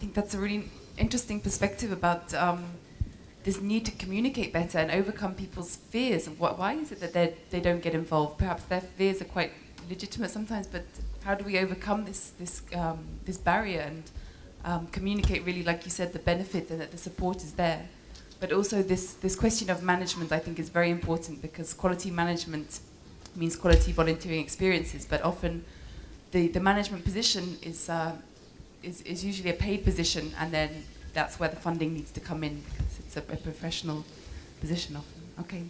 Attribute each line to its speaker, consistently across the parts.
Speaker 1: think that's a really interesting perspective about this need to communicate better and overcome people's fears. And why is it that they don't get involved? Perhaps their fears are quite legitimate sometimes, but how do we overcome this barrier and communicate really, like you said, the benefit and that the support is there? But also this question of management, I think, is very important, because quality management means quality volunteering experiences, but often the management position is usually a paid position, and then that's where the funding needs to come in, because it's a professional position often. Okay.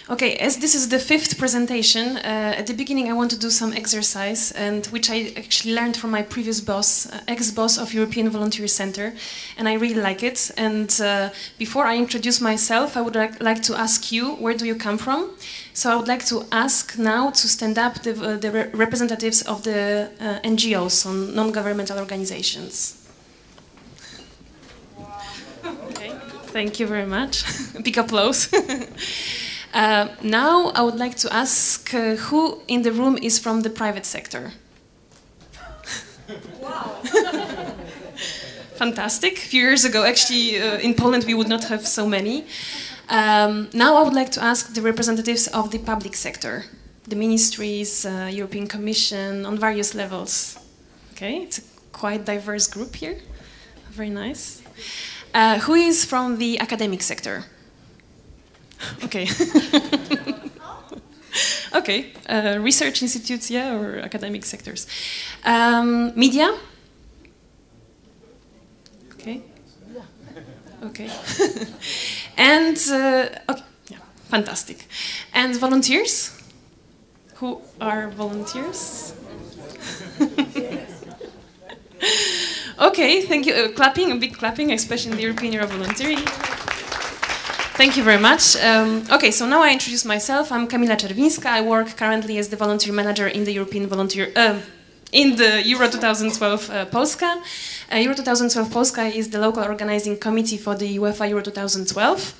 Speaker 2: Okay, as this is the 5th presentation, at the beginning I want to do some exercise, and which I actually learned from my previous boss, ex-boss of European Volunteer Center, and I really like it. And before I introduce myself, I would like to ask you, where do you come from? So I would like to ask now to stand up the representatives of the NGOs, on non-governmental organizations. Okay, thank you very much. Big applause. Now I would like to ask who in the room is from the private sector?
Speaker 3: Wow!
Speaker 2: Fantastic. A few years ago, actually, in Poland we would not have so many. Now I would like to ask the representatives of the public sector, the ministries, European Commission, on various levels. Okay, it's a quite diverse group here. Very nice. Who is from the academic sector? Okay. Okay. Research institutes, yeah, or academic sectors. Media? Okay. Okay. And, okay, yeah, fantastic. And volunteers? Who are volunteers? Okay, thank you. Clapping, a big clapping, especially in the European Year of Volunteering. Thank you very much. Okay, so now I introduce myself. I'm Kamila Czerwinska. I work currently as the volunteer manager in the European Volunteer, in the Euro 2012 Polska. Euro 2012 Polska is the local organizing committee for the UEFA Euro 2012.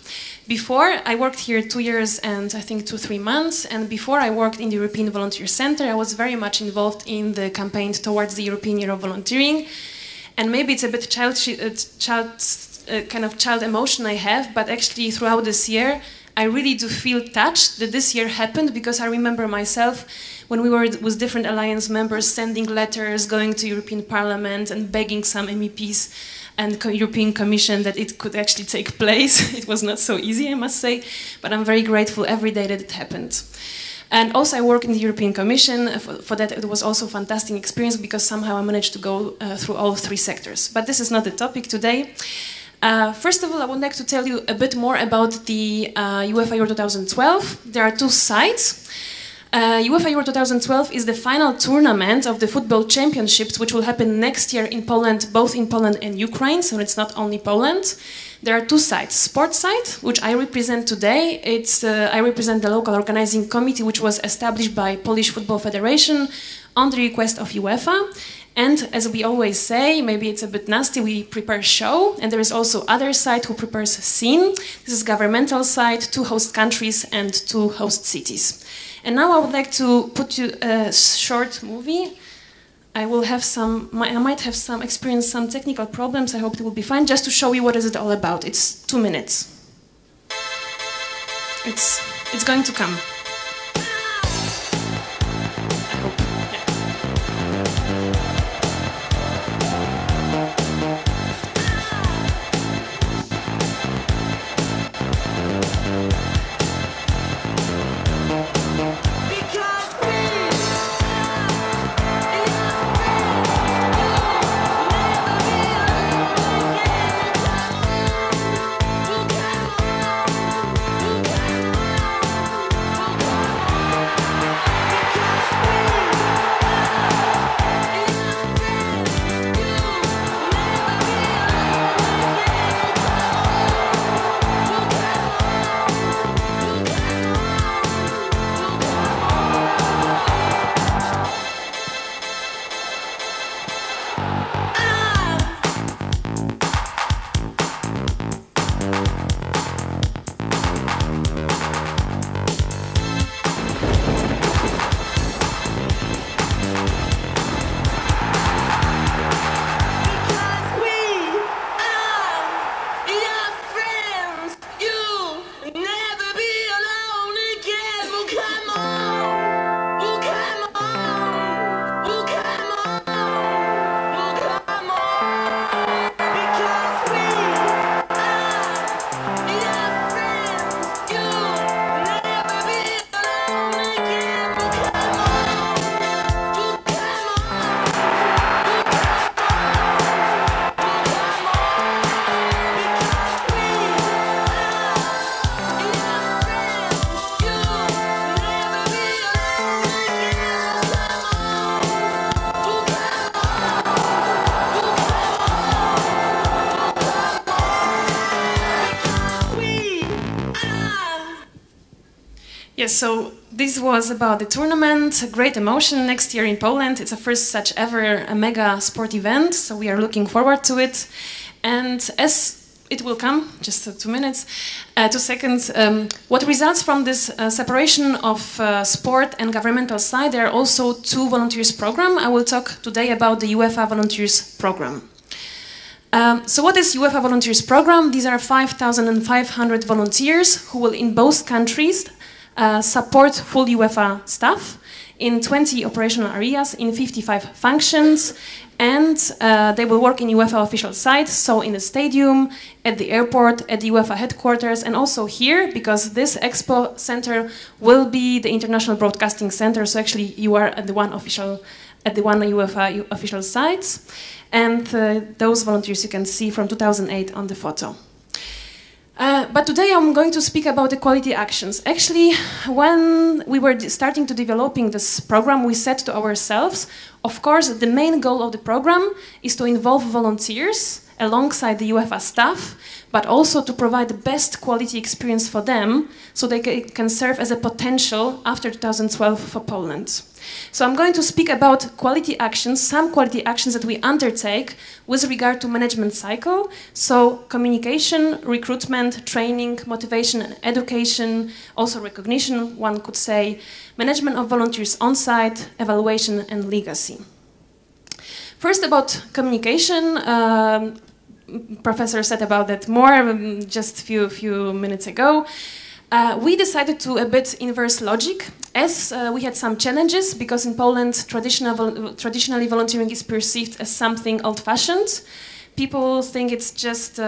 Speaker 2: Before, I worked here 2 years and I think 2-3 months. And before I worked in the European Volunteer Center, I was very much involved in the campaign towards the European Year of Volunteering. And maybe it's a bit kind of child emotion I have, but actually throughout this year, I really do feel touched that this year happened, because I remember myself when we were with different alliance members sending letters, going to European Parliament and begging some MEPs and European Commission that it could actually take place. It was not so easy, I must say, but I'm very grateful every day that it happened. And also I work in the European Commission. For that it was also a fantastic experience, because somehow I managed to go through all 3 sectors. But this is not the topic today. First of all, I would like to tell you a bit more about the UEFA Euro 2012. There are 2 sides. UEFA Euro 2012 is the final tournament of the football championships, which will happen next year in Poland, both in Poland and Ukraine, so it's not only Poland. There are 2 sides. Sports side, which I represent today. I represent the local organizing committee, which was established by Polish Football Federation on the request of UEFA. And as we always say, maybe it's a bit nasty, we prepare show, and there is also other side who prepares scene. This is governmental side, 2 host countries and 2 host cities. And now I would like to put you a short movie. I might have experience some technical problems. I hope it will be fine, just to show you what is it all about. It's 2 minutes. It's going to come. Yes, so this was about the tournament, a great emotion next year in Poland. It's a first such ever a mega sport event, so we are looking forward to it. And as it will come, just 2 minutes, 2 seconds, what results from this separation of sport and governmental side, there are also 2 volunteers program. I will talk today about the UEFA Volunteers Program. So what is UEFA Volunteers Program? These are 5,500 volunteers who will in both countries support full UEFA staff in 20 operational areas, in 55 functions, and they will work in UEFA official sites, so in the stadium, at the airport, at the UEFA headquarters, and also here, because this expo center will be the international broadcasting center, so actually you are at the one UEFA official sites, and those volunteers you can see from 2008 on the photo. But today I'm going to speak about the quality actions. Actually, when we were starting to developing this program, we said to ourselves, of course, the main goal of the program is to involve volunteers alongside the UEFA staff, but also to provide the best quality experience for them, so they can serve as a potential after 2012 for Poland. So I'm going to speak about quality actions, some quality actions that we undertake with regard to management cycle, so communication, recruitment, training, motivation and education, also recognition, one could say, management of volunteers on-site, evaluation and legacy. First about communication, Professor said about that more just a few minutes ago. We decided to a bit inverse logic, as we had some challenges, because in Poland traditionally volunteering is perceived as something old-fashioned. People think it's just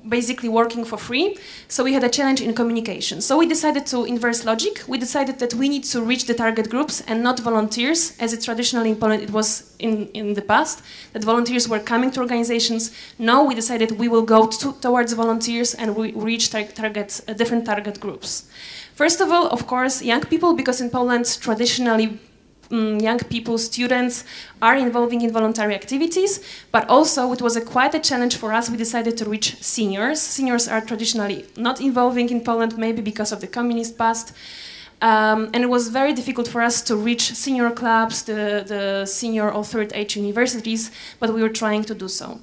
Speaker 2: basically working for free, so we had a challenge in communication. So we decided to inverse logic. We decided that we need to reach the target groups and not volunteers, as it traditionally in Poland it was in the past, that volunteers were coming to organizations. No, we decided we will go towards volunteers and we reach different target groups. First of all, of course, young people, because in Poland traditionally young people, students, are involving in voluntary activities, but also it was quite a challenge for us. We decided to reach seniors. Seniors are traditionally not involving in Poland, maybe because of the communist past. And it was very difficult for us to reach senior clubs, the senior or third age universities, but we were trying to do so.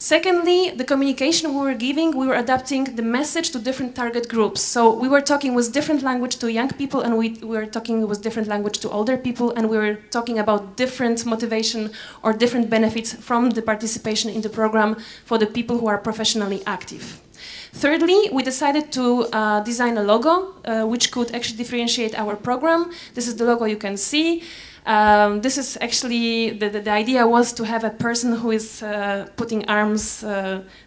Speaker 2: Secondly, the communication we were giving, we were adapting the message to different target groups. So we were talking with different language to young people, and we were talking with different language to older people, and we were talking about different motivation or different benefits from the participation in the program for the people who are professionally active. Thirdly, we decided to design a logo which could actually differentiate our program. This is the logo you can see. This is actually, the idea was to have a person who is putting arms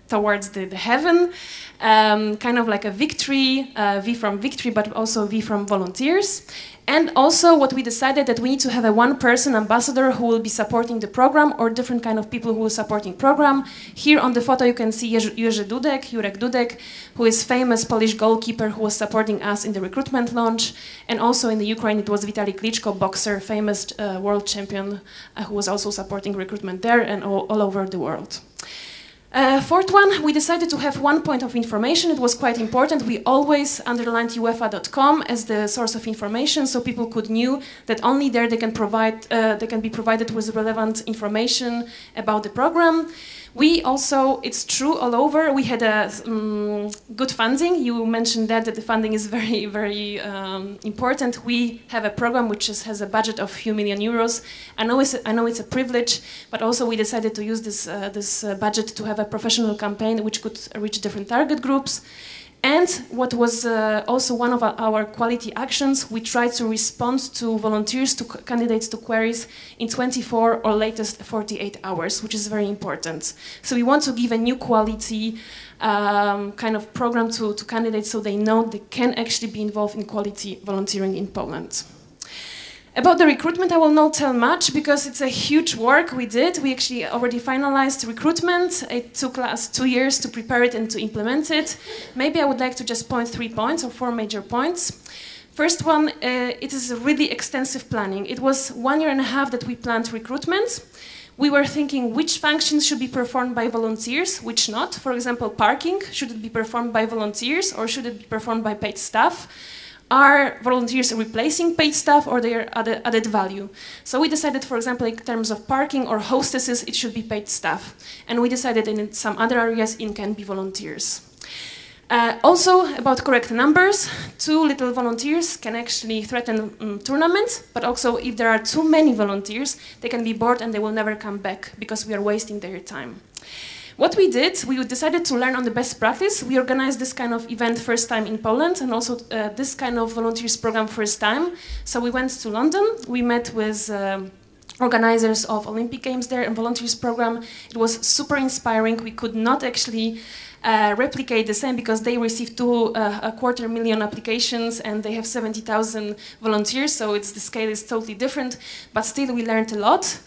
Speaker 2: towards the heaven, kind of like a victory, V from victory, but also V from volunteers. And also what we decided that we need to have a one-person ambassador who will be supporting the program, or different kind of people who are supporting program. Here on the photo you can see Jurek Dudek, who is famous Polish goalkeeper who was supporting us in the recruitment launch. And also in the Ukraine it was Vitaly Klitschko, boxer, famous world champion, who was also supporting recruitment there and all over the world. Fourth one, we decided to have one point of information. It was quite important. We always underlined UEFA.com as the source of information, so people could know that only there they can be provided with relevant information about the program. We also, it's true all over, we had a good funding. You mentioned that the funding is very, very important. We have a program which has a budget of a few million euros. I know it's a privilege, but also we decided to use this budget to have a professional campaign which could reach different target groups. And what was also one of our quality actions, we tried to respond to volunteers, to candidates, to queries in 24 or latest 48 hours, which is very important. So we want to give a new quality kind of program to candidates, so they know they can actually be involved in quality volunteering in Poland. About the recruitment, I will not tell much because it's a huge work we did. We actually already finalized recruitment. It took us 2 years to prepare it and to implement it. Maybe I would like to just point 3 points or 4 major points. First one, it is a really extensive planning. It was 1.5 years that we planned recruitment. We were thinking which functions should be performed by volunteers, which not. For example, parking, should it be performed by volunteers or should it be performed by paid staff? are volunteers replacing paid staff or they are added value? So we decided, for example, in terms of parking or hostesses, it should be paid staff. And we decided in some other areas it can be volunteers. Also, about correct numbers, too little volunteers can actually threaten tournaments, but also if there are too many volunteers, they can be bored and they will never come back because we are wasting their time. What we did, we decided to learn on the best practice. We organized this kind of event first time in Poland and also this kind of volunteers program first time. So we went to London, we met with organizers of Olympic Games there and volunteers program. It was super inspiring. We could not actually replicate the same because they received 250,000 applications and they have 70,000 volunteers, so the scale is totally different, but still we learned a lot.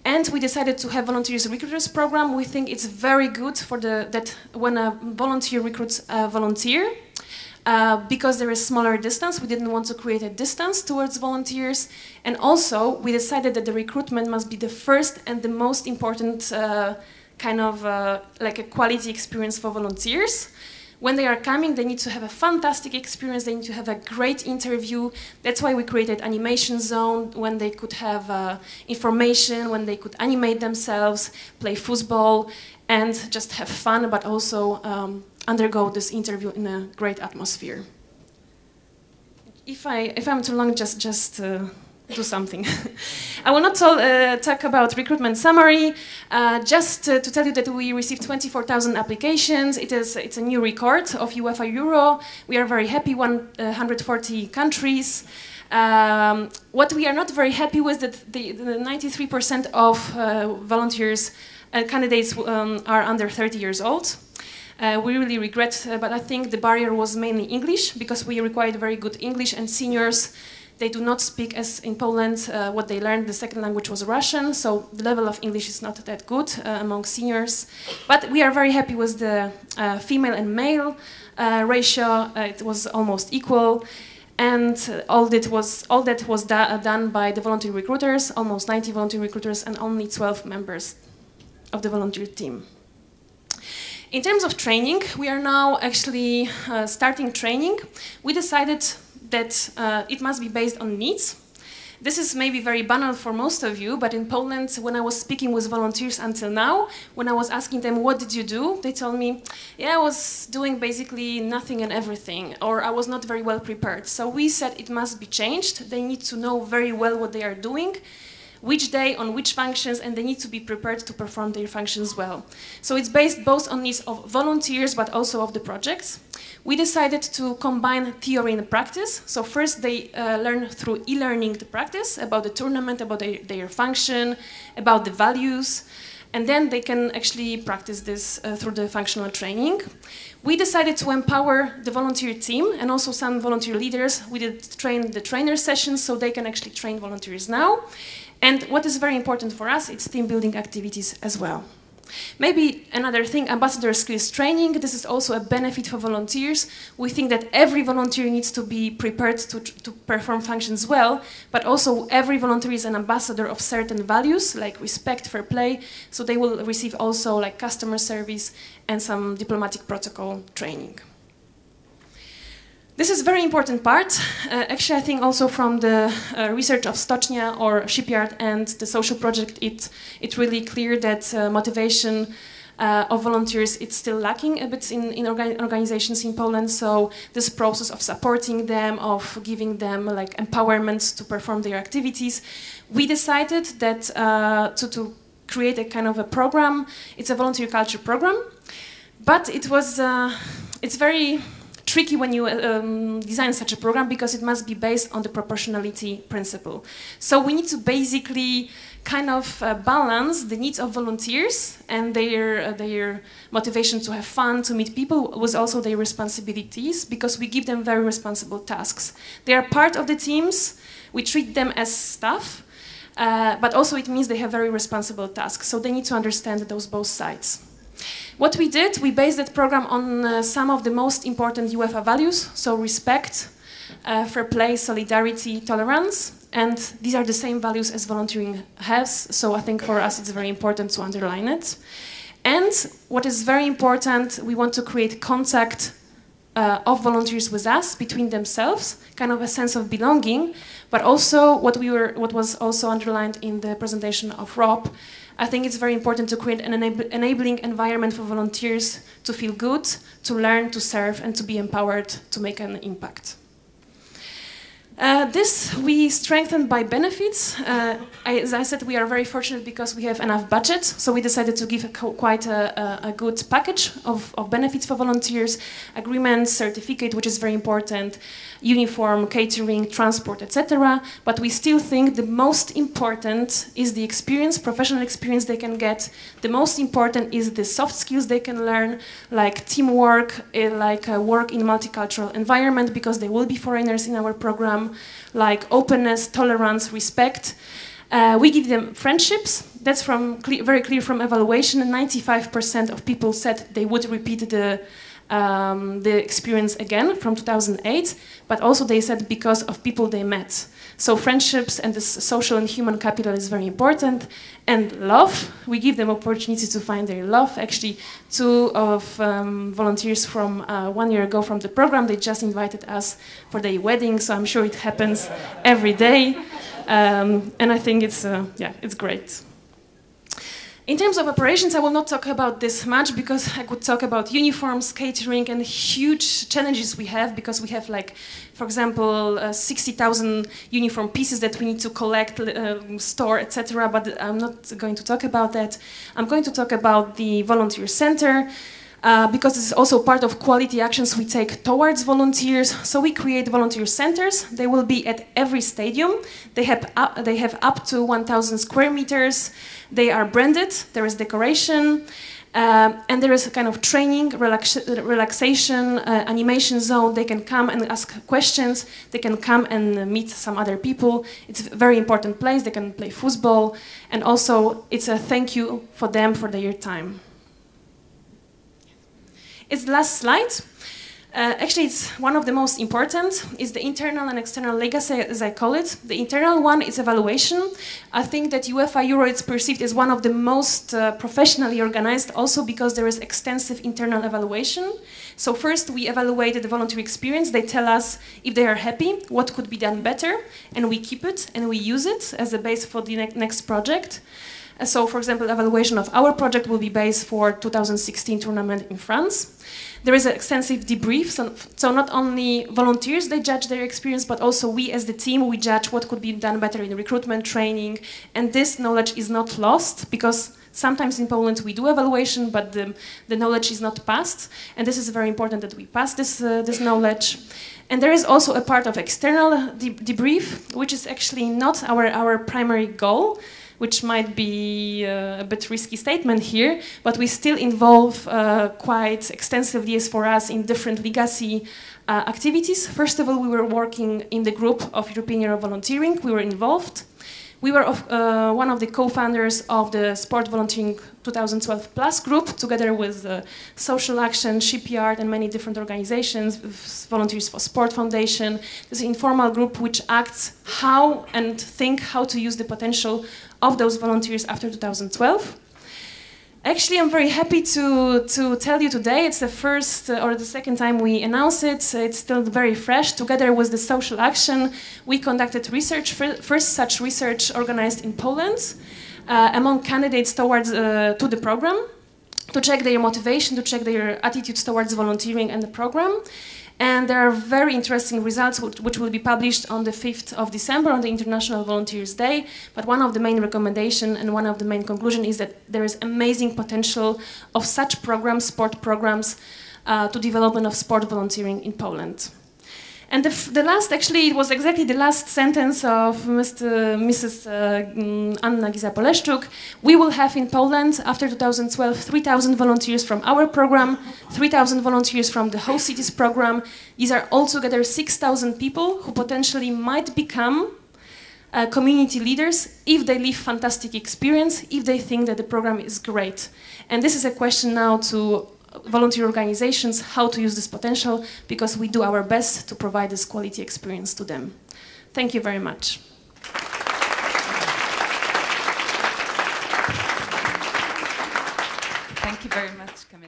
Speaker 2: And we decided to have volunteers recruiters program. We think it's very good for that when a volunteer recruits a volunteer, because there is smaller distance, we didn't want to create a distance towards volunteers. And also, we decided that the recruitment must be the first and the most important kind of like a quality experience for volunteers. When they are coming, they need to have a fantastic experience, they need to have a great interview. That's why we created animation zone, when they could have information, when they could animate themselves, play football, and just have fun, but also undergo this interview in a great atmosphere. If I'm too long, just do something. I will not talk about recruitment summary, just to tell you that we received 24,000 applications. It's a new record of UEFA Euro. We are very happy, 140 countries. What we are not very happy with is that the 93% of volunteers candidates are under 30 years old. We really regret, but I think the barrier was mainly English, because we required very good English, and seniors, they do not speak, as in Poland, what they learned, the second language was Russian, so the level of English is not that good among seniors. But we are very happy with the female and male ratio. It was almost equal. And all that was done by the volunteer recruiters, almost 90 volunteer recruiters and only 12 members of the volunteer team. In terms of training, we are now actually starting training. We decided that it must be based on needs. This is maybe very banal for most of you, but in Poland, when I was speaking with volunteers until now, when I was asking them, what did you do? They told me, yeah, I was doing basically nothing and everything, or I was not very well prepared. So we said it must be changed. They need to know very well what they are doing, which day, on which functions, and they need to be prepared to perform their functions well. So it's based both on needs of volunteers, but also of the projects. We decided to combine theory and practice. So first they learn through e-learning the practice about the tournament, about their function, about the values, and then they can actually practice this through the functional training. We decided to empower the volunteer team and also some volunteer leaders. We did train the trainer sessions so they can actually train volunteers now. And what is very important for us, it's team building activities as well. Maybe another thing, ambassador skills training. This is also a benefit for volunteers. We think that every volunteer needs to be prepared to perform functions well, but also every volunteer is an ambassador of certain values, like respect, fair play, so they will receive also like customer service and some diplomatic protocol training. This is a very important part. Actually, I think also from the research of Stocznia or Shipyard and the social project, it's really clear that motivation of volunteers, it's still lacking a bit in organizations in Poland. So this process of supporting them, of giving them like empowerment to perform their activities, we decided that to create a kind of a program. It's a volunteer culture program, but it's very tricky when you design such a program because it must be based on the proportionality principle. So we need to basically kind of balance the needs of volunteers and their motivation to have fun, to meet people, with also their responsibilities, because we give them very responsible tasks. They are part of the teams, we treat them as staff, but also it means they have very responsible tasks, so they need to understand those both sides. What we did, we based that program on some of the most important UEFA values, so respect, fair play, solidarity, tolerance, and these are the same values as volunteering has, so I think for us it's very important to underline it. And what is very important, we want to create contact of volunteers with us, between themselves, kind of a sense of belonging, but also what was also underlined in the presentation of Rob. I think it's very important to create an enabling environment for volunteers to feel good, to learn, to serve, and to be empowered to make an impact. This we strengthened by benefits. As I said, we are very fortunate because we have enough budget, so we decided to give quite a good package of benefits for volunteers, agreements, certificate, which is very important, uniform, catering, transport, etc. But we still think the most important is the experience, professional experience they can get. The most important is the soft skills they can learn, like teamwork, like work in multicultural environment, because there will be foreigners in our program, like openness, tolerance, respect. We give them friendships. That's very clear from evaluation. 95% of people said they would repeat the experience again from 2008, but also they said because of people they met. So friendships and the social and human capital is very important. And love, we give them opportunity to find their love. Actually, two of volunteers from 1 year ago from the program, they just invited us for their wedding, so I'm sure it happens every day. And I think it's great. In terms of operations, I will not talk about this much because I could talk about uniforms, catering, and huge challenges we have, because we have, like, for example, 60,000 uniform pieces that we need to collect, store, etc. But I'm not going to talk about that. I'm going to talk about the volunteer center. Because this is also part of quality actions we take towards volunteers. So we create volunteer centers. They will be at every stadium. They have up to 1,000 square meters. They are branded. There is decoration. And there is a kind of training, relaxation, animation zone. They can come and ask questions. They can come and meet some other people. It's a very important place. They can play football. And also, it's a thank you for them for their time. It's the last slide. Actually, it's one of the most important. It's the internal and external legacy, as I call it. The internal one is evaluation. I think that UEFA Euro is perceived as one of the most professionally organized, also because there is extensive internal evaluation. So first, we evaluated the volunteer experience. They tell us if they are happy, what could be done better, and we keep it and we use it as a base for the next project. So, for example, evaluation of our project will be based for 2016 tournament in France. There is an extensive debrief, so not only volunteers, they judge their experience, but also we as the team, we judge what could be done better in recruitment, training, and this knowledge is not lost, because sometimes in Poland we do evaluation, but the knowledge is not passed, and this is very important that we pass this knowledge. And there is also a part of external debrief, which is actually not our primary goal, which might be a bit risky statement here, but we still involve quite extensively, as for us, in different legacy activities. First of all, we were working in the group of European Year of Volunteering. We were involved. We were one of the co-founders of the Sport Volunteering 2012 Plus group, together with Social Action, Shipyard, and many different organizations, Volunteers for Sport Foundation. This is an informal group which acts how and think how to use the potential of those volunteers after 2012. Actually, I'm very happy to tell you today, it's the first or the second time we announce it. It's still very fresh. Together with the Social Action, we conducted research, first such research organized in Poland, among candidates towards to the program, to check their motivation, to check their attitudes towards volunteering and the program. And there are very interesting results which will be published on the 5th of December on the International Volunteers Day. But one of the main recommendations and one of the main conclusions is that there is amazing potential of such programs, sport programs, to development of sport volunteering in Poland. And the last, actually, it was exactly the last sentence of Mrs. Anna Giza-Poleszczuk. We will have in Poland, after 2012, 3,000 volunteers from our program, 3,000 volunteers from the Host Cities program. These are altogether 6,000 people who potentially might become community leaders if they live fantastic experience, if they think that the program is great. And this is a question now to volunteer organizations, how to use this potential, because we do our best to provide this quality experience to them. Thank you very much.
Speaker 1: Thank you very much, Kamila.